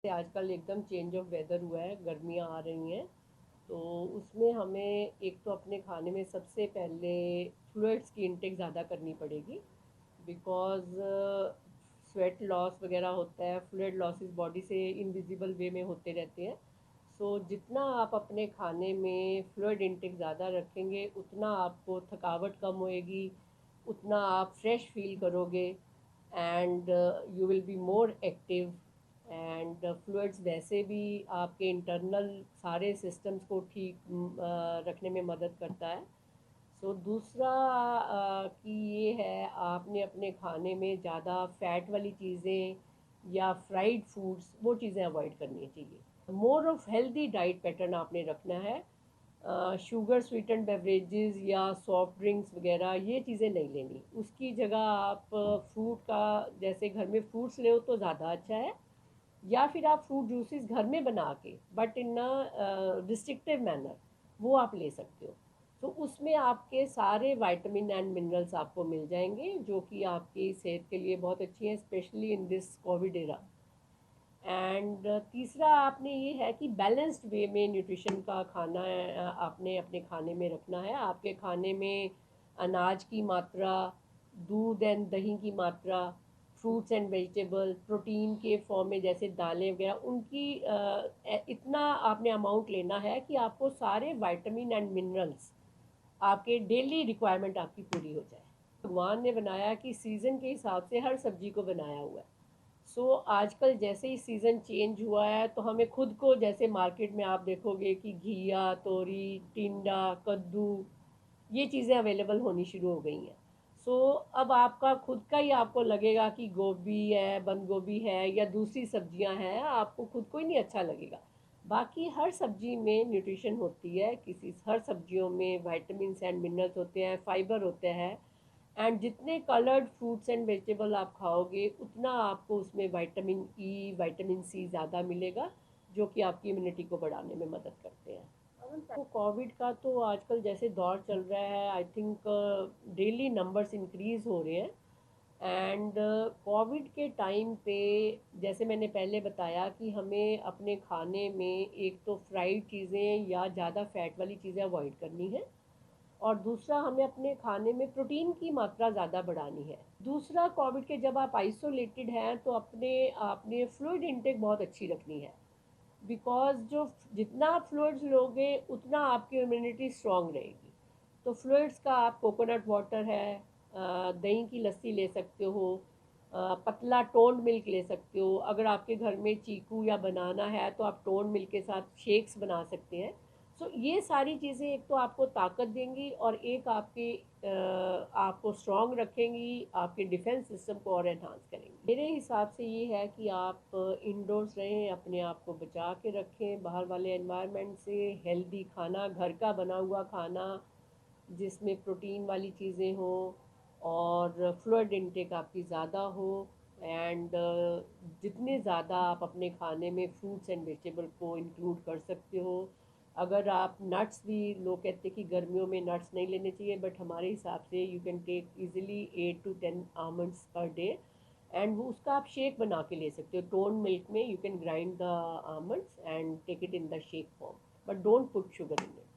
आजकल एकदम change of weather हुआ है, गर्मियाँ आ रही हैं, तो उसमें हमें एक तो अपने खाने में सबसे पहले फ्लूइड्स की इंटेक ज़्यादा करनी पड़ेगी। बिकॉज़ स्वेट लॉस वगैरह होता है, फ्लूइड लॉसेस बॉडी से इनविजिबल वे में होते रहते हैं। सो जितना आप अपने खाने में फ्लूइड इंटेक ज़्यादा रखेंगे, उतना आपको थकावट कम होएगी, उतना आप फ्रेश फील करोगे and you will be more active. And fluids वैसे भी आपके इंटरनल सारे सिस्टम्स को ठीक रखने में मदद करता है। सो दूसरा कि ये है, आपने अपने खाने में ज़्यादा फैट वाली चीज़ें या फ्राइड फूड्स वो चीज़ें अवॉइड करनी चाहिए। More of healthy diet pattern आपने रखना है। शुगर स्वीटेंड बेवरेजेस या सॉफ्ट ड्रिंक्स वगैरह ये चीज़ें नहीं लेनी, उसकी जगह आप फ्रूट का, जैसे घर में फ्रूट्स ले तो ज़्यादा अच्छा है, या फिर आप फ्रूट जूसेस घर में बना के बट इन रिस्ट्रिक्टिव मैनर वो आप ले सकते हो। तो उसमें आपके सारे विटामिन एंड मिनरल्स आपको मिल जाएंगे जो कि आपकी सेहत के लिए बहुत अच्छी हैं, specially in this Covid era. And तीसरा आपने ये है कि बैलेंस्ड वे में न्यूट्रिशन का खाना आपने अपने खाने में रखना है। आपके खाने में अनाज की मात्रा, दूध एंड दही की मात्रा, फ्रूट्स एंड वेजिटेबल, प्रोटीन के फॉर्म में जैसे दालें वगैरह, उनकी इतना आपने अमाउंट लेना है कि आपको सारे विटामिन एंड मिनरल्स आपके डेली रिक्वायरमेंट आपकी पूरी हो जाए। भगवान ने बनाया कि सीज़न के हिसाब से हर सब्जी को बनाया हुआ है। आजकल जैसे ही सीज़न चेंज हुआ है तो हमें खुद को, जैसे मार्केट में आप देखोगे कि घिया, तोरी, टिंडा, कद्दू, ये चीज़ें अवेलेबल होनी शुरू हो गई हैं। अब आपका खुद का ही आपको लगेगा कि गोभी है, बंद गोभी है या दूसरी सब्जियां हैं, आपको खुद को ही नहीं अच्छा लगेगा। बाकी हर सब्जी में न्यूट्रिशन होती है, किसी हर सब्जियों में विटामिन एंड मिनरल्स होते हैं, फाइबर होते हैं। एंड जितने कलर्ड फ्रूट्स एंड वेजिटेबल आप खाओगे उतना आपको उसमें विटामिन ई, विटामिन सी ज़्यादा मिलेगा, जो कि आपकी इम्यूनिटी को बढ़ाने में मदद करते हैं। तो कोविड का तो आजकल जैसे दौर चल रहा है, I think daily numbers increase हो रहे हैं। एंड कोविड के टाइम पे, जैसे मैंने पहले बताया कि हमें अपने खाने में एक तो फ्राइड चीज़ें या ज़्यादा फैट वाली चीज़ें अवॉइड करनी है, और दूसरा हमें अपने खाने में प्रोटीन की मात्रा ज़्यादा बढ़ानी है। दूसरा, कोविड के जब आप आइसोलेटेड हैं तो अपने आपने फ्लूइड इंटेक बहुत अच्छी रखनी है। बिकॉज जो जितना आप फ्लूइड्स लोगे उतना आपकी इम्यूनिटी स्ट्रांग रहेगी। तो फ्लूइड्स का आप कोकोनट वाटर है, दही की लस्सी ले सकते हो, पतला टोन्ड मिल्क ले सकते हो। अगर आपके घर में चीकू या बनाना है तो आप टोन्ड मिल्क के साथ शेक्स बना सकते हैं। ये सारी चीज़ें एक तो आपको ताकत देंगी और एक आपको स्ट्रांग रखेंगी, आपके डिफेंस सिस्टम को और एनहांस करेंगी। मेरे हिसाब से ये है कि आप इंडोर्स रहें, अपने आप को बचा के रखें बाहर वाले एनवायरनमेंट से। हेल्दी खाना, घर का बना हुआ खाना जिसमें प्रोटीन वाली चीज़ें हो और फ्लूइड इंटेक आपकी ज़्यादा हो। एंड जितने ज़्यादा आप अपने खाने में फ्रूट्स एंड वेजिटेबल को इंक्लूड कर सकते हो। अगर आप नट्स भी, लोग कहते हैं कि गर्मियों में नट्स नहीं लेने चाहिए, बट हमारे हिसाब से you can take easily 8 to 10 almonds per day. And वो उसका आप शेक बना के ले सकते हो। टोन मिल्क में you can grind the almonds and take it in the shake form, but don't put sugar in it.